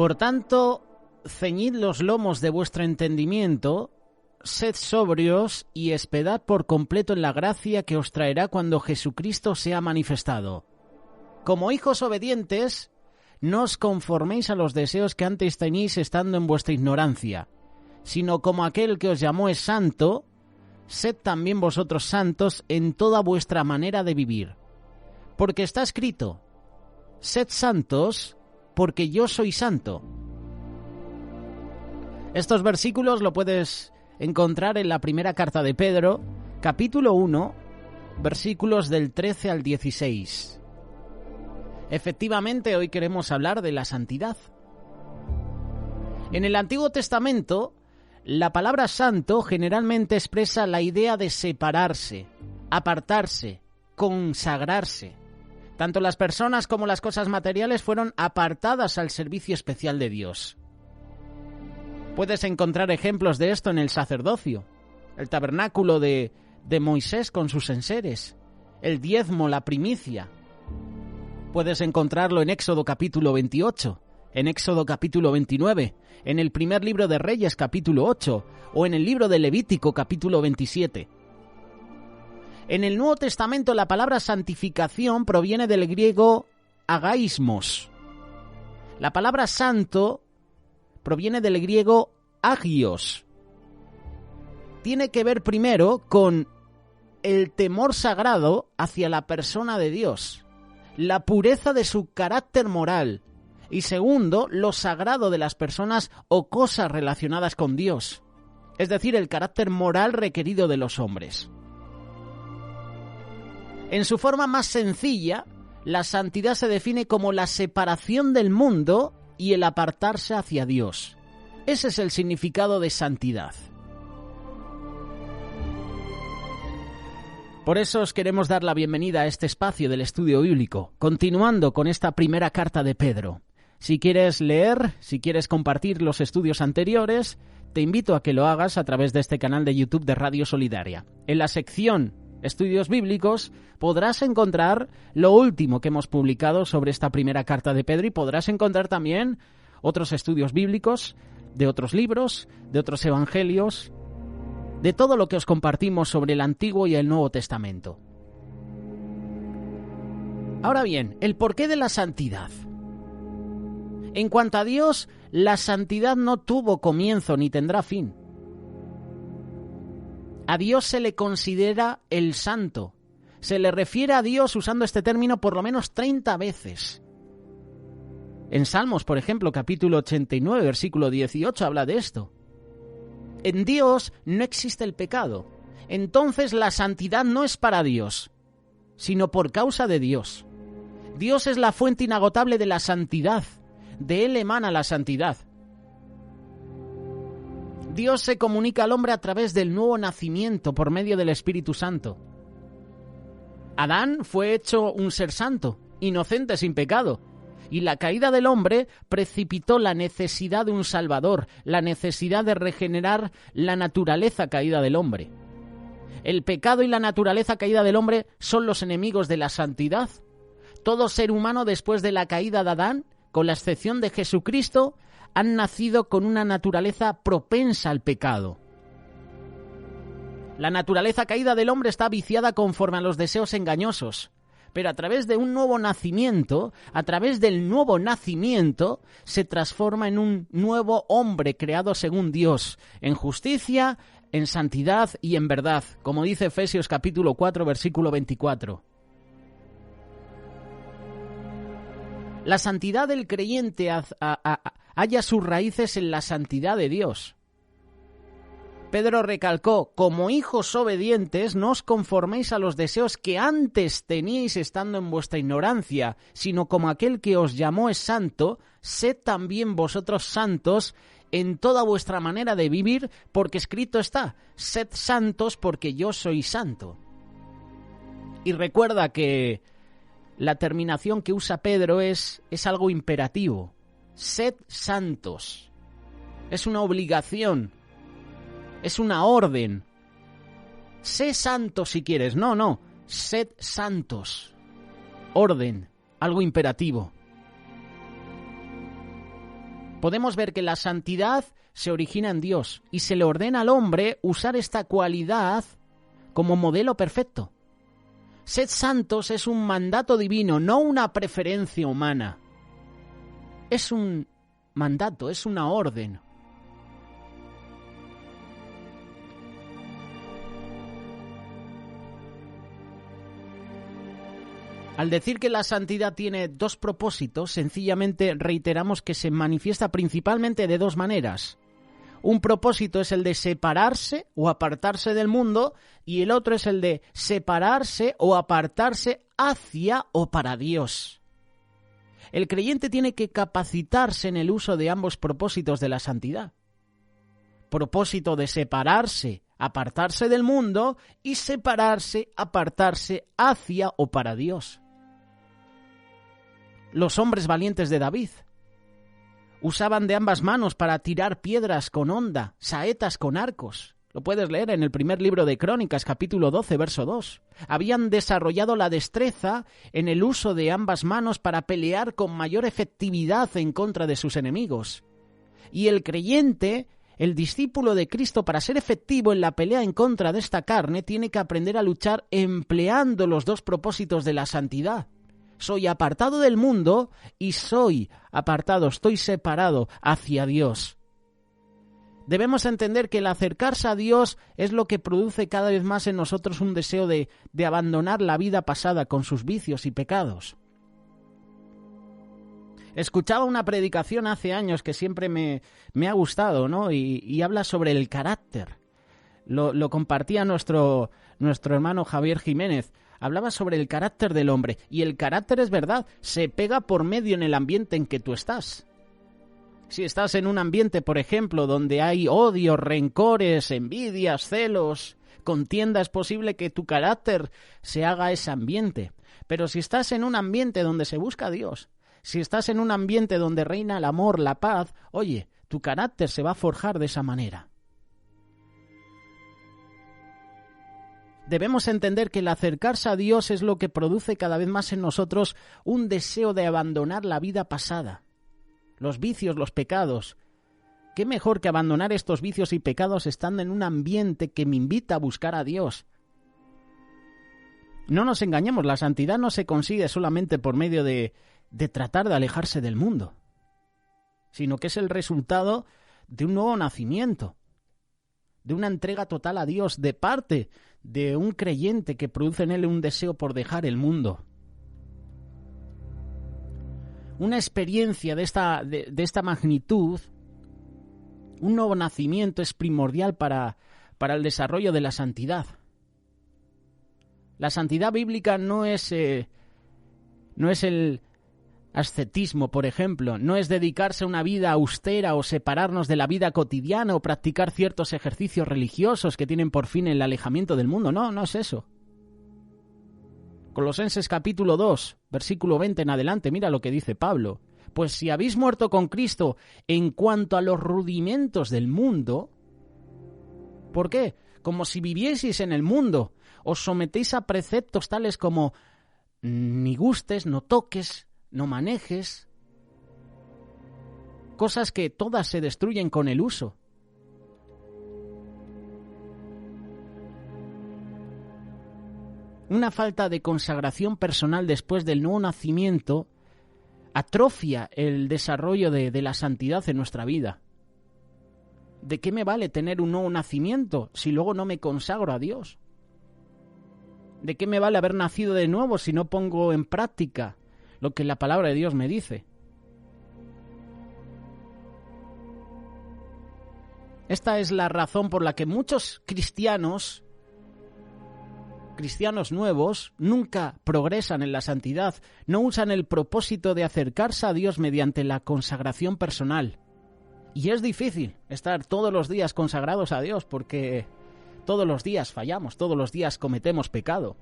Por tanto, ceñid los lomos de vuestro entendimiento, sed sobrios y esperad por completo en la gracia que os traerá cuando Jesucristo sea manifestado. Como hijos obedientes, no os conforméis a los deseos que antes teníais estando en vuestra ignorancia, sino como aquel que os llamó es santo, sed también vosotros santos en toda vuestra manera de vivir. Porque está escrito, sed santos, porque yo soy santo. Estos versículos lo puedes encontrar en la primera carta de Pedro, capítulo 1, versículos del 13 al 16. Efectivamente, hoy queremos hablar de la santidad. En el Antiguo Testamento, la palabra santo generalmente expresa la idea de separarse, apartarse, consagrarse. Tanto las personas como las cosas materiales fueron apartadas al servicio especial de Dios. Puedes encontrar ejemplos de esto en el sacerdocio, el tabernáculo de Moisés con sus enseres, el diezmo, la primicia. Puedes encontrarlo en Éxodo capítulo 28, en Éxodo capítulo 29, en el primer libro de Reyes capítulo 8 o en el libro de Levítico capítulo 27. En el Nuevo Testamento la palabra santificación proviene del griego agaismos. La palabra santo proviene del griego agios. Tiene que ver primero con el temor sagrado hacia la persona de Dios, la pureza de su carácter moral y segundo, lo sagrado de las personas o cosas relacionadas con Dios, es decir, el carácter moral requerido de los hombres. En su forma más sencilla, la santidad se define como la separación del mundo y el apartarse hacia Dios. Ese es el significado de santidad. Por eso os queremos dar la bienvenida a este espacio del estudio bíblico, continuando con esta primera carta de Pedro. Si quieres leer, si quieres compartir los estudios anteriores, te invito a que lo hagas a través de este canal de YouTube de Radio Solidaria. En la sección Estudios Bíblicos podrás encontrar lo último que hemos publicado sobre esta primera carta de Pedro y podrás encontrar también otros estudios bíblicos de otros libros, de otros evangelios, de todo lo que os compartimos sobre el Antiguo y el Nuevo Testamento. Ahora bien, el porqué de la santidad. En cuanto a Dios, la santidad no tuvo comienzo ni tendrá fin. A Dios se le considera el santo. Se le refiere a Dios usando este término por lo menos 30 veces. En Salmos, por ejemplo, capítulo 89, versículo 18, habla de esto. En Dios no existe el pecado. Entonces la santidad no es para Dios, sino por causa de Dios. Dios es la fuente inagotable de la santidad. De Él emana la santidad. Dios se comunica al hombre a través del nuevo nacimiento por medio del Espíritu Santo. Adán fue hecho un ser santo, inocente, sin pecado, y la caída del hombre precipitó la necesidad de un Salvador, la necesidad de regenerar la naturaleza caída del hombre. El pecado y la naturaleza caída del hombre son los enemigos de la santidad. Todo ser humano después de la caída de Adán, con la excepción de Jesucristo, han nacido con una naturaleza propensa al pecado. La naturaleza caída del hombre está viciada conforme a los deseos engañosos, pero a través de un nuevo nacimiento, a través del nuevo nacimiento, se transforma en un nuevo hombre creado según Dios, en justicia, en santidad y en verdad, como dice Efesios capítulo 4, versículo 24. La santidad del creyente halla sus raíces en la santidad de Dios. Pedro recalcó, como hijos obedientes, no os conforméis a los deseos que antes teníais estando en vuestra ignorancia, sino como aquel que os llamó es santo, sed también vosotros santos en toda vuestra manera de vivir, porque escrito está, sed santos porque yo soy santo. Y recuerda que la terminación que usa Pedro es algo imperativo. Sed santos. Es una obligación. Es una orden. Sé santo si quieres. No. Sed santos. Orden. Algo imperativo. podemos ver que la santidad se origina en Dios y se le ordena al hombre usar esta cualidad como modelo perfecto. Sed santos es un mandato divino, no una preferencia humana. Es un mandato, es una orden. Al decir que la santidad tiene dos propósitos, sencillamente reiteramos que se manifiesta principalmente de dos maneras. Un propósito es el de separarse o apartarse del mundo y el otro es el de separarse o apartarse hacia o para Dios. El creyente tiene que capacitarse en el uso de ambos propósitos de la santidad. Propósito de separarse, apartarse del mundo y separarse, apartarse hacia o para Dios. Los hombres valientes de David usaban de ambas manos para tirar piedras con honda, saetas con arcos. Lo puedes leer en el primer libro de Crónicas, capítulo 12, verso 2. Habían desarrollado la destreza en el uso de ambas manos para pelear con mayor efectividad en contra de sus enemigos. Y el creyente, el discípulo de Cristo, para ser efectivo en la pelea en contra de esta carne, tiene que aprender a luchar empleando los dos propósitos de la santidad. Soy apartado del mundo y soy apartado, estoy separado hacia Dios. Debemos entender que el acercarse a Dios es lo que produce cada vez más en nosotros un deseo de abandonar la vida pasada con sus vicios y pecados. Escuchaba una predicación hace años que siempre me ha gustado, ¿no? Y habla sobre el carácter. Lo compartía nuestro hermano Javier Jiménez. Hablaba sobre el carácter del hombre. Y el carácter, es verdad, se pega por medio en el ambiente en que tú estás. Si estás en un ambiente, por ejemplo, donde hay odios, rencores, envidias, celos, contienda, es posible que tu carácter se haga ese ambiente. Pero si estás en un ambiente donde se busca a Dios, si estás en un ambiente donde reina el amor, la paz, oye, tu carácter se va a forjar de esa manera. Debemos entender que el acercarse a Dios es lo que produce cada vez más en nosotros un deseo de abandonar la vida pasada, los vicios, los pecados. ¿Qué mejor que abandonar estos vicios y pecados estando en un ambiente que me invita a buscar a Dios? No nos engañemos, la santidad no se consigue solamente por medio de tratar de alejarse del mundo, sino que es el resultado de un nuevo nacimiento, de una entrega total a Dios de parte de un creyente que produce en él un deseo por dejar el mundo. Una experiencia de esta magnitud, un nuevo nacimiento es primordial para el desarrollo de la santidad. La santidad bíblica no es el ascetismo, por ejemplo, no es dedicarse a una vida austera o separarnos de la vida cotidiana o practicar ciertos ejercicios religiosos que tienen por fin el alejamiento del mundo. No es eso. Colosenses capítulo 2, versículo 20 en adelante, mira lo que dice Pablo. Pues si habéis muerto con Cristo en cuanto a los rudimentos del mundo, ¿por qué? Como si vivieseis en el mundo, os sometéis a preceptos tales como ni gustes, no toques, no manejes, cosas que todas se destruyen con el uso. Una falta de consagración personal después del nuevo nacimiento atrofia el desarrollo de la santidad en nuestra vida. ¿De qué me vale tener un nuevo nacimiento si luego no me consagro a Dios? ¿De qué me vale haber nacido de nuevo si no pongo en práctica lo que la palabra de Dios me dice? Esta es la razón por la que muchos cristianos nuevos, nunca progresan en la santidad, no usan el propósito de acercarse a Dios mediante la consagración personal. Y es difícil estar todos los días consagrados a Dios porque todos los días fallamos, todos los días cometemos pecado.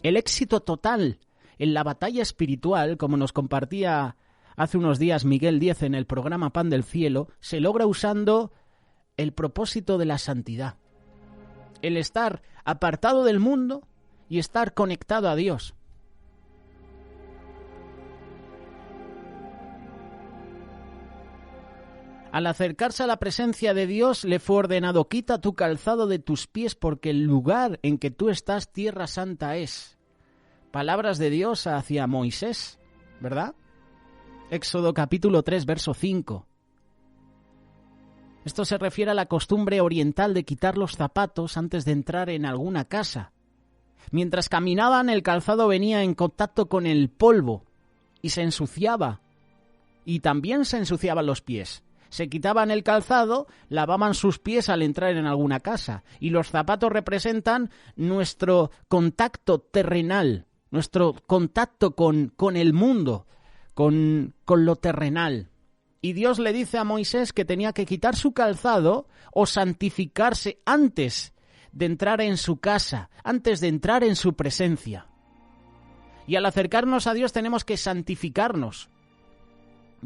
El éxito total en la batalla espiritual, como nos compartía hace unos días Miguel Díez en el programa Pan del Cielo, se logra usando el propósito de la santidad. El estar apartado del mundo y estar conectado a Dios. Al acercarse a la presencia de Dios, le fue ordenado: quita tu calzado de tus pies, porque el lugar en que tú estás, tierra santa es. Palabras de Dios hacia Moisés, ¿verdad? Éxodo capítulo 3, verso 5. Esto se refiere a la costumbre oriental de quitar los zapatos antes de entrar en alguna casa. Mientras caminaban, el calzado venía en contacto con el polvo y se ensuciaba. Y también se ensuciaban los pies. Se quitaban el calzado, lavaban sus pies al entrar en alguna casa. Y los zapatos representan nuestro contacto terrenal, nuestro contacto con el mundo, con lo terrenal. Y Dios le dice a Moisés que tenía que quitar su calzado o santificarse antes de entrar en su casa, antes de entrar en su presencia. Y al acercarnos a Dios tenemos que santificarnos.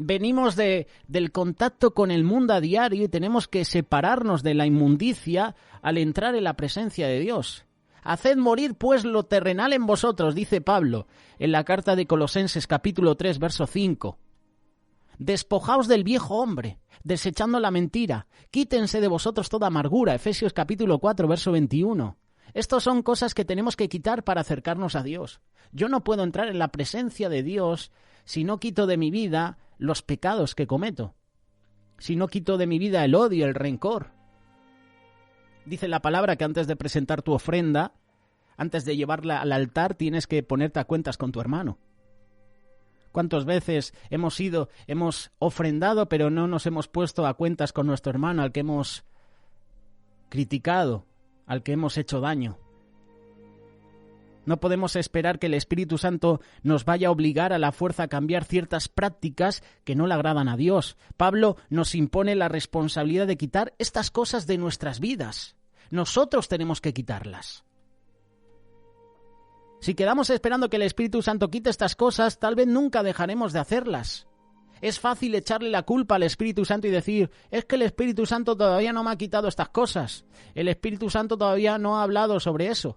Venimos del contacto con el mundo a diario y tenemos que separarnos de la inmundicia al entrar en la presencia de Dios. Haced morir pues lo terrenal en vosotros, dice Pablo en la carta de Colosenses capítulo 3, verso 5. Despojaos del viejo hombre, desechando la mentira. Quítense de vosotros toda amargura, Efesios capítulo 4, verso 21. Estas son cosas que tenemos que quitar para acercarnos a Dios. Yo no puedo entrar en la presencia de Dios si no quito de mi vida los pecados que cometo, si no quito de mi vida el odio, el rencor. Dice la palabra que antes de presentar tu ofrenda, antes de llevarla al altar, tienes que ponerte a cuentas con tu hermano. ¿Cuántas veces hemos ofrendado, pero no nos hemos puesto a cuentas con nuestro hermano, al que hemos criticado, al que hemos hecho daño? No podemos esperar que el Espíritu Santo nos vaya a obligar a la fuerza a cambiar ciertas prácticas que no le agradan a Dios. Pablo nos impone la responsabilidad de quitar estas cosas de nuestras vidas. Nosotros tenemos que quitarlas. Si quedamos esperando que el Espíritu Santo quite estas cosas, tal vez nunca dejaremos de hacerlas. Es fácil echarle la culpa al Espíritu Santo y decir: es que el Espíritu Santo todavía no me ha quitado estas cosas. El Espíritu Santo todavía no ha hablado sobre eso.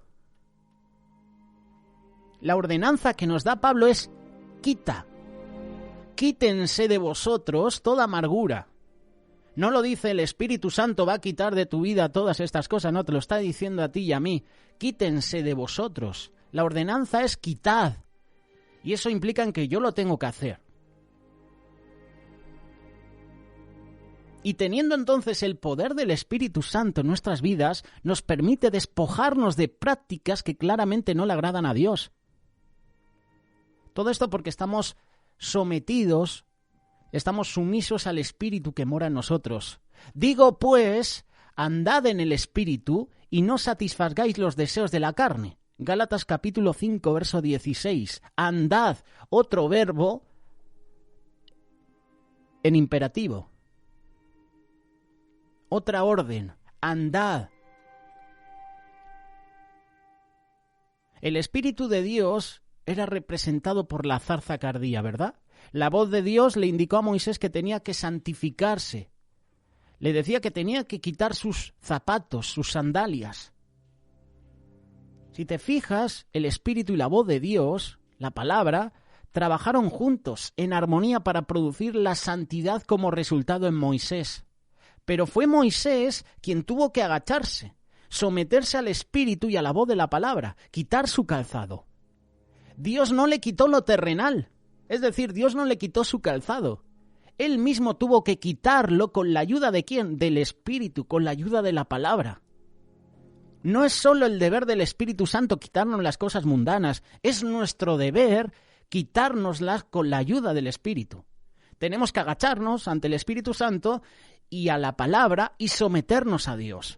La ordenanza que nos da Pablo es: quítense de vosotros toda amargura. No lo dice el Espíritu Santo va a quitar de tu vida todas estas cosas, no, te lo está diciendo a ti y a mí. Quítense de vosotros. La ordenanza es quitad. Y eso implica en que yo lo tengo que hacer. Y teniendo entonces el poder del Espíritu Santo en nuestras vidas, nos permite despojarnos de prácticas que claramente no le agradan a Dios. Todo esto porque estamos sometidos, estamos sumisos al Espíritu que mora en nosotros. Digo pues, andad en el Espíritu y no satisfagáis los deseos de la carne. Gálatas capítulo 5, verso 16. Andad, otro verbo en imperativo. Otra orden, andad. El Espíritu de Dios era representado por la zarza que ardía, ¿verdad? La voz de Dios le indicó a Moisés que tenía que santificarse. Le decía que tenía que quitar sus zapatos, sus sandalias. Si te fijas, el Espíritu y la voz de Dios, la palabra, trabajaron juntos en armonía para producir la santidad como resultado en Moisés. Pero fue Moisés quien tuvo que agacharse, someterse al Espíritu y a la voz de la palabra, quitar su calzado. Dios no le quitó lo terrenal, es decir, Dios no le quitó su calzado. Él mismo tuvo que quitarlo con la ayuda ¿de quién? Del Espíritu, con la ayuda de la palabra. No es solo el deber del Espíritu Santo quitarnos las cosas mundanas, es nuestro deber quitárnoslas con la ayuda del Espíritu. Tenemos que agacharnos ante el Espíritu Santo y a la palabra y someternos a Dios.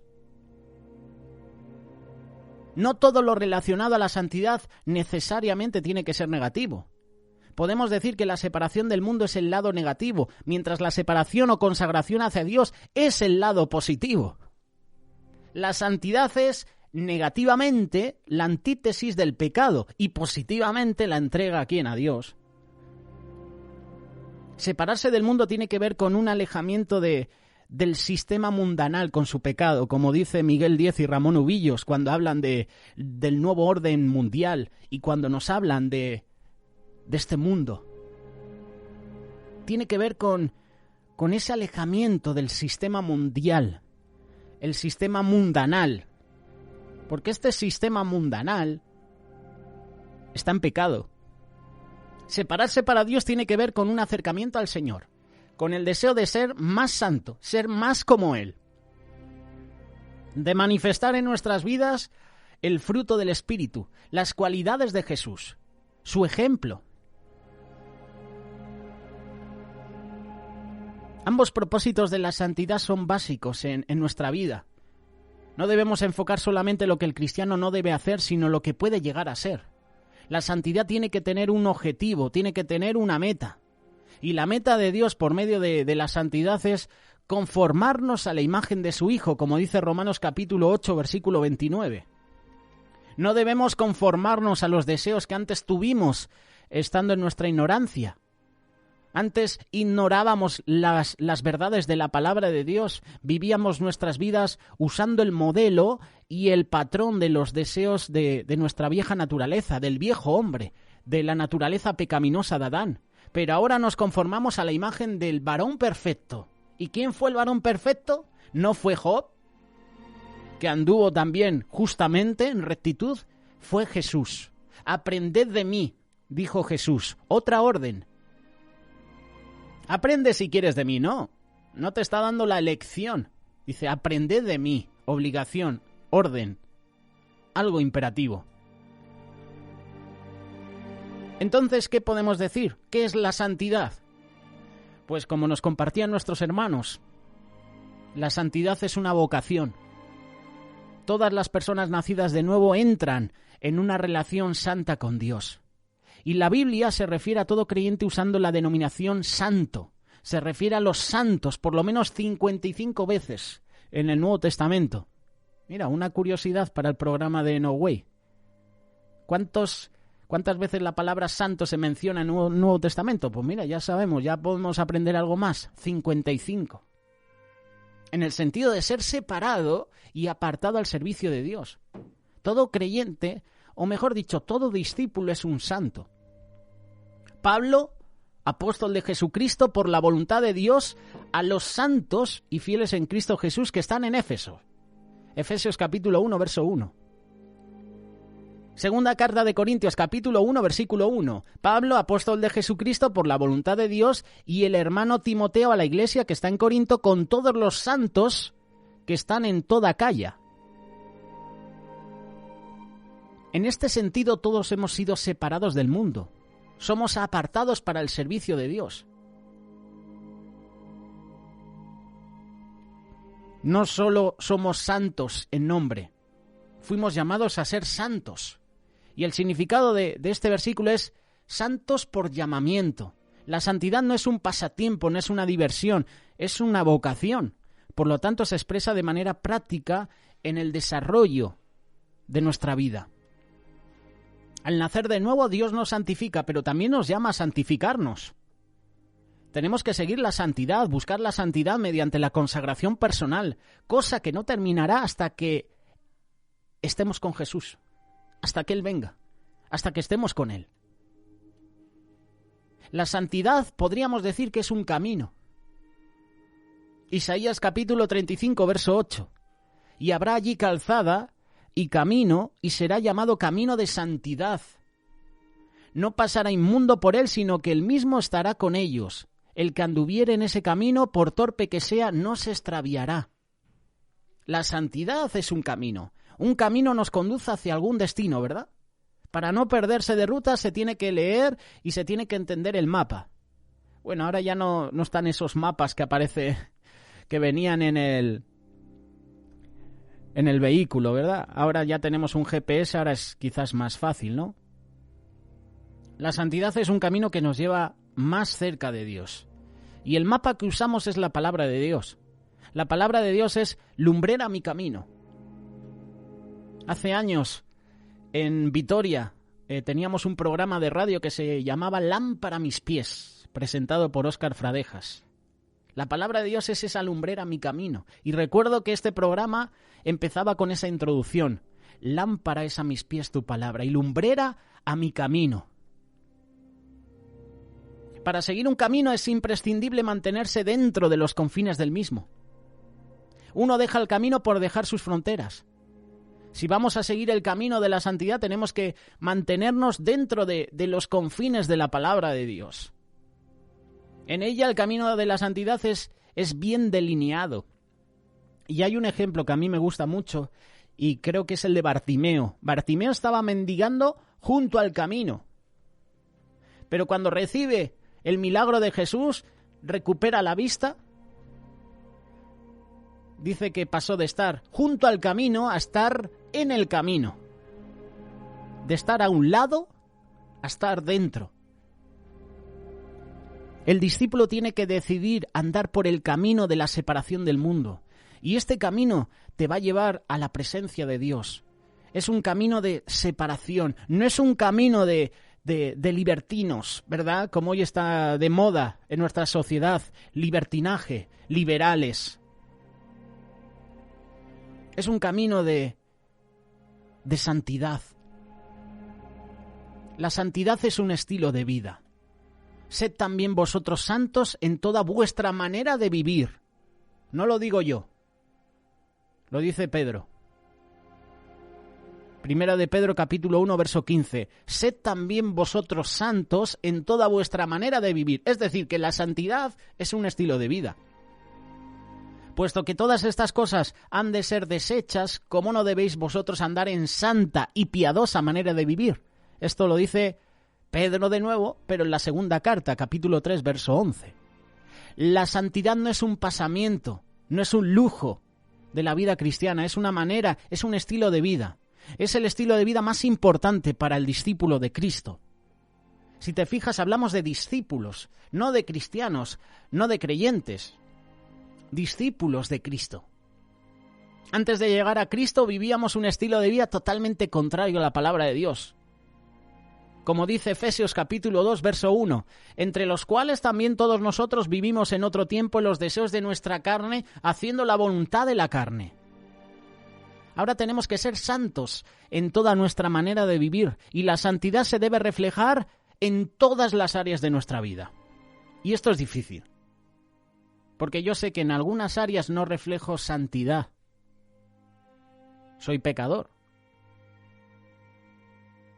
No todo lo relacionado a la santidad necesariamente tiene que ser negativo. Podemos decir que la separación del mundo es el lado negativo, mientras la separación o consagración hacia Dios es el lado positivo. La santidad es negativamente la antítesis del pecado y positivamente la entrega a quién, a Dios. Separarse del mundo tiene que ver con un alejamiento del sistema mundanal con su pecado, como dice Miguel Díez y Ramón Ubillos cuando hablan del nuevo orden mundial y cuando nos hablan de este mundo. Tiene que ver con con ese alejamiento del sistema mundial, el sistema mundanal, porque este sistema mundanal está en pecado. Separarse para Dios tiene que ver con un acercamiento al Señor, con el deseo de ser más santo, ser más como Él, de manifestar en nuestras vidas el fruto del Espíritu, las cualidades de Jesús, su ejemplo. Ambos propósitos de la santidad son básicos en nuestra vida. No debemos enfocar solamente lo que el cristiano no debe hacer, sino lo que puede llegar a ser. La santidad tiene que tener un objetivo, tiene que tener una meta. Y la meta de Dios por medio de la santidad es conformarnos a la imagen de su Hijo, como dice Romanos capítulo 8, versículo 29. No debemos conformarnos a los deseos que antes tuvimos estando en nuestra ignorancia. Antes ignorábamos las verdades de la palabra de Dios, vivíamos nuestras vidas usando el modelo y el patrón de los deseos de nuestra vieja naturaleza, del viejo hombre, de la naturaleza pecaminosa de Adán. Pero ahora nos conformamos a la imagen del varón perfecto. ¿Y quién fue el varón perfecto? ¿No fue Job, que anduvo también justamente en rectitud? Fue Jesús. Aprended de mí, dijo Jesús. Otra orden. Aprende si quieres de mí, no te está dando la elección. Dice, aprended de mí, obligación, orden, algo imperativo. Entonces, ¿qué podemos decir? ¿Qué es la santidad? Pues como nos compartían nuestros hermanos, la santidad es una vocación. Todas las personas nacidas de nuevo entran en una relación santa con Dios. Y la Biblia se refiere a todo creyente usando la denominación santo. Se refiere a los santos por lo menos 55 veces en el Nuevo Testamento. Mira, una curiosidad para el programa de No Way. ¿Cuántas veces la palabra santo se menciona en el Nuevo Testamento? Pues mira, ya sabemos, ya podemos aprender algo más. 55. En el sentido de ser separado y apartado al servicio de Dios. Todo creyente, o mejor dicho, todo discípulo es un santo. Pablo, apóstol de Jesucristo por la voluntad de Dios, a los santos y fieles en Cristo Jesús que están en Éfeso. Efesios capítulo 1, verso 1. Segunda carta de Corintios capítulo 1, versículo 1. Pablo, apóstol de Jesucristo por la voluntad de Dios, y el hermano Timoteo a la iglesia que está en Corinto con todos los santos que están en toda Acaya. En este sentido, todos hemos sido separados del mundo. Somos apartados para el servicio de Dios. No solo somos santos en nombre, fuimos llamados a ser santos. Y el significado de este versículo es santos por llamamiento. La santidad no es un pasatiempo, no es una diversión, es una vocación. Por lo tanto, se expresa de manera práctica en el desarrollo de nuestra vida. Al nacer de nuevo, Dios nos santifica, pero también nos llama a santificarnos. Tenemos que seguir la santidad, buscar la santidad mediante la consagración personal, cosa que no terminará hasta que estemos con Jesús, hasta que Él venga, hasta que estemos con Él. La santidad podríamos decir que es un camino. Isaías capítulo 35, verso 8. Y habrá allí calzada y camino, y será llamado camino de santidad. No pasará inmundo por él, sino que él mismo estará con ellos. El que anduviere en ese camino, por torpe que sea, no se extraviará. La santidad es un camino. Un camino nos conduce hacia algún destino, ¿verdad? Para no perderse de ruta se tiene que leer y se tiene que entender el mapa. Bueno, ahora ya no están esos mapas que venían en el vehículo, ¿verdad? Ahora ya tenemos un GPS, ahora es quizás más fácil, ¿no? La santidad es un camino que nos lleva más cerca de Dios. Y el mapa que usamos es la palabra de Dios. La palabra de Dios es lumbrera mi camino. Hace años, en Vitoria, teníamos un programa de radio que se llamaba Lámpara a mis pies, presentado por Óscar Fradejas. La palabra de Dios es esa lumbrera a mi camino. Y recuerdo que este programa empezaba con esa introducción. Lámpara es a mis pies tu palabra y lumbrera a mi camino. Para seguir un camino es imprescindible mantenerse dentro de los confines del mismo. Uno deja el camino por dejar sus fronteras. Si vamos a seguir el camino de la santidad, tenemos que mantenernos dentro de los confines de la palabra de Dios. En ella el camino de la santidad es bien delineado. Y hay un ejemplo que a mí me gusta mucho y creo que es el de Bartimeo. Bartimeo estaba mendigando junto al camino. Pero cuando recibe el milagro de Jesús, recupera la vista. Dice que pasó de estar junto al camino a estar en el camino. De estar a un lado a estar dentro. El discípulo tiene que decidir andar por el camino de la separación del mundo. Y este camino te va a llevar a la presencia de Dios. Es un camino de separación, no es un camino de libertinos, ¿verdad? Como hoy está de moda en nuestra sociedad, libertinaje, liberales. Es un camino de santidad. La santidad es un estilo de vida. Sed también vosotros santos en toda vuestra manera de vivir. No lo digo yo, lo dice Pedro. Primera de Pedro, capítulo 1, verso 15. Sed también vosotros santos en toda vuestra manera de vivir. Es decir, que la santidad es un estilo de vida. Puesto que todas estas cosas han de ser deshechas, ¿cómo no debéis vosotros andar en santa y piadosa manera de vivir? Esto lo dice Pedro de nuevo, pero en la segunda carta, capítulo 3, verso 11. La santidad no es un pasamiento, no es un lujo de la vida cristiana, es una manera, es un estilo de vida. Es el estilo de vida más importante para el discípulo de Cristo. Si te fijas, hablamos de discípulos, no de cristianos, no de creyentes. Discípulos de Cristo. Antes de llegar a Cristo vivíamos un estilo de vida totalmente contrario a la palabra de Dios. Como dice Efesios capítulo 2, verso 1, entre los cuales también todos nosotros vivimos en otro tiempo en los deseos de nuestra carne, haciendo la voluntad de la carne. Ahora tenemos que ser santos en toda nuestra manera de vivir, y la santidad se debe reflejar en todas las áreas de nuestra vida. Y esto es difícil, porque yo sé que en algunas áreas no reflejo santidad. Soy pecador.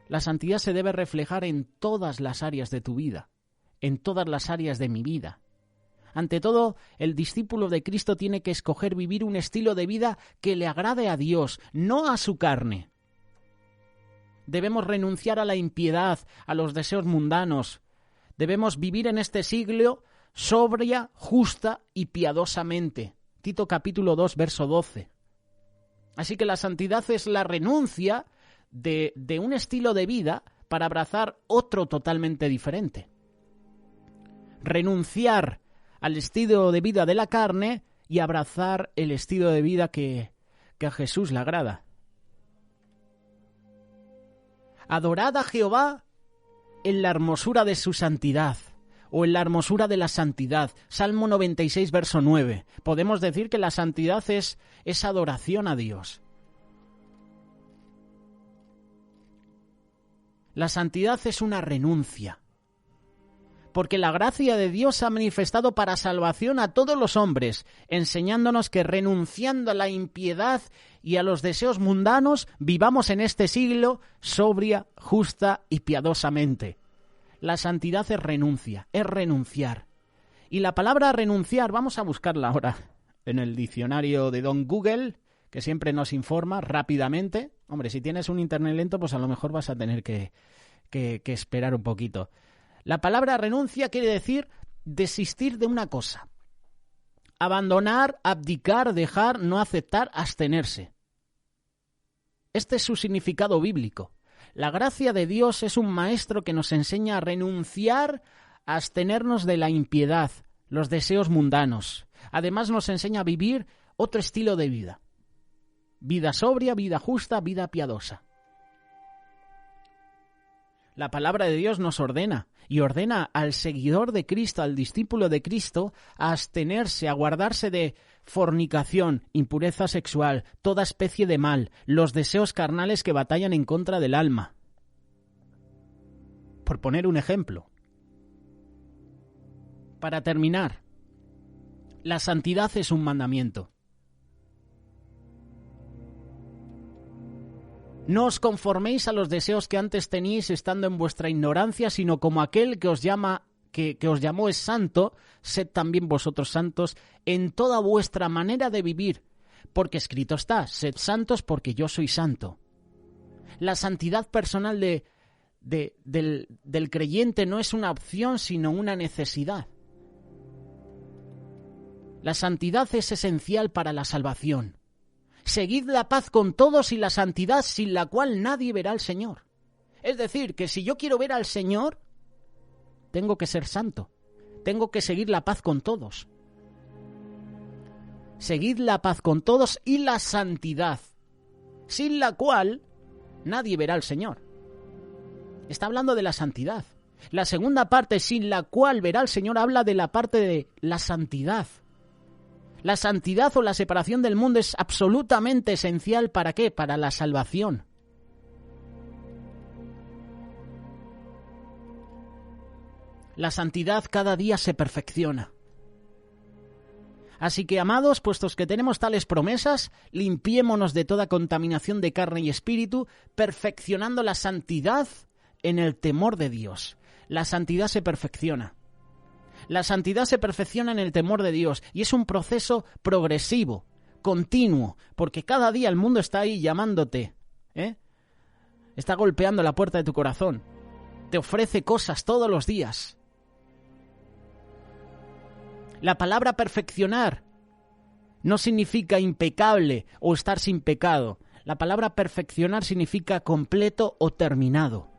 La santidad se debe reflejar en todas las áreas de tu vida, en todas las áreas de mi vida. Ante todo, el discípulo de Cristo tiene que escoger vivir un estilo de vida que le agrade a Dios, no a su carne. Debemos renunciar a la impiedad, a los deseos mundanos. Debemos vivir en este siglo sobria, justa y piadosamente. Tito capítulo 2, verso 12. Así que la santidad es la renuncia de un estilo de vida para abrazar otro totalmente diferente. Renunciar al estilo de vida de la carne y abrazar el estilo de vida que a Jesús le agrada. Adorad a Jehová en la hermosura de su santidad, o en la hermosura de la santidad. Salmo 96, verso 9. Podemos decir que la santidad es adoración a Dios. La santidad es una renuncia, porque la gracia de Dios se ha manifestado para salvación a todos los hombres, enseñándonos que renunciando a la impiedad y a los deseos mundanos, vivamos en este siglo sobria, justa y piadosamente. La santidad es renuncia, es renunciar. Y la palabra renunciar, vamos a buscarla ahora en el diccionario de Don Google, que siempre nos informa rápidamente. Hombre, si tienes un internet lento, pues a lo mejor vas a tener que esperar un poquito. La palabra renuncia quiere decir desistir de una cosa. Abandonar, abdicar, dejar, no aceptar, abstenerse. Este es su significado bíblico. La gracia de Dios es un maestro que nos enseña a renunciar, a abstenernos de la impiedad, los deseos mundanos. Además nos enseña a vivir otro estilo de vida. Vida sobria, vida justa, vida piadosa. La palabra de Dios nos ordena, y ordena al seguidor de Cristo, al discípulo de Cristo, a abstenerse, a guardarse de fornicación, impureza sexual, toda especie de mal, los deseos carnales que batallan en contra del alma. Por poner un ejemplo. Para terminar, la santidad es un mandamiento. No os conforméis a los deseos que antes teníais estando en vuestra ignorancia, sino como aquel que os llamó es santo, sed también vosotros santos en toda vuestra manera de vivir, porque escrito está, sed santos porque yo soy santo. La santidad personal del creyente no es una opción, sino una necesidad. La santidad es esencial para la salvación. Seguid la paz con todos y la santidad sin la cual nadie verá al Señor. Es decir, que si yo quiero ver al Señor, tengo que ser santo. Tengo que seguir la paz con todos. Seguid la paz con todos y la santidad, sin la cual nadie verá al Señor. Está hablando de la santidad. La segunda parte, sin la cual verá al Señor, habla de la parte de la santidad. La santidad o la separación del mundo es absolutamente esencial. ¿Para qué? Para la salvación. La santidad cada día se perfecciona. Así que, amados, puestos que tenemos tales promesas, limpiémonos de toda contaminación de carne y espíritu, perfeccionando la santidad en el temor de Dios. La santidad se perfecciona. La santidad se perfecciona en el temor de Dios y es un proceso progresivo, continuo, porque cada día el mundo está ahí llamándote, está golpeando la puerta de tu corazón, te ofrece cosas todos los días. La palabra perfeccionar no significa impecable o estar sin pecado. La palabra perfeccionar significa completo o terminado.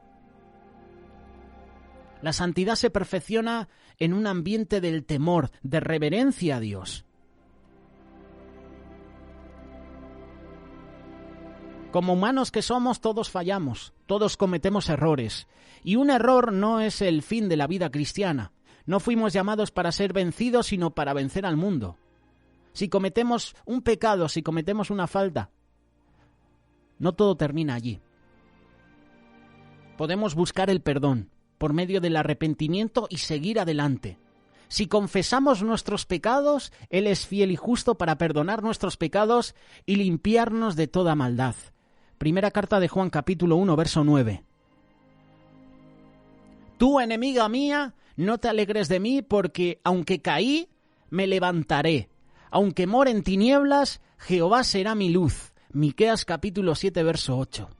La santidad se perfecciona en un ambiente del temor, de reverencia a Dios. Como humanos que somos, todos fallamos, todos cometemos errores. Y un error no es el fin de la vida cristiana. No fuimos llamados para ser vencidos, sino para vencer al mundo. Si cometemos un pecado, si cometemos una falta, no todo termina allí. Podemos buscar el perdón por medio del arrepentimiento y seguir adelante. Si confesamos nuestros pecados, Él es fiel y justo para perdonar nuestros pecados y limpiarnos de toda maldad. Primera carta de Juan, capítulo 1, verso 9. Tú, enemiga mía, no te alegres de mí, porque aunque caí, me levantaré. Aunque more en tinieblas, Jehová será mi luz. Miqueas, capítulo 7, verso 8.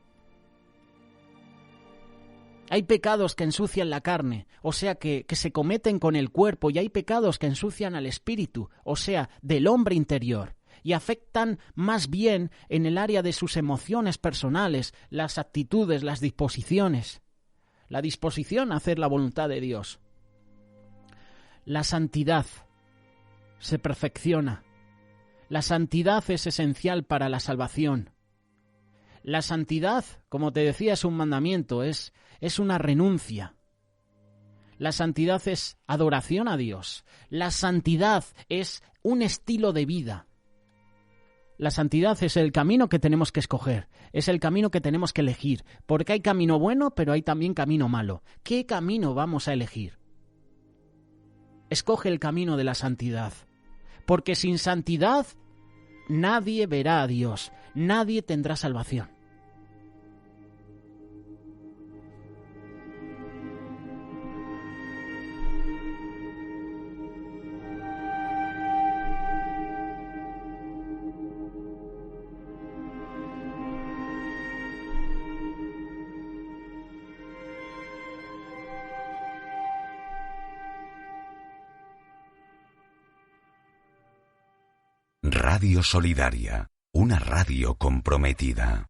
Hay pecados que ensucian la carne, o sea, que se cometen con el cuerpo, y hay pecados que ensucian al espíritu, o sea, del hombre interior, y afectan más bien en el área de sus emociones personales, las actitudes, las disposiciones. La disposición a hacer la voluntad de Dios. La santidad se perfecciona. La santidad es esencial para la salvación. La santidad, como te decía, es un mandamiento, es una renuncia. La santidad es adoración a Dios. La santidad es un estilo de vida. La santidad es el camino que tenemos que escoger, es el camino que tenemos que elegir, porque hay camino bueno, pero hay también camino malo. ¿Qué camino vamos a elegir? Escoge el camino de la santidad, porque sin santidad nadie verá a Dios, nadie tendrá salvación. Radio Solidaria, una radio comprometida.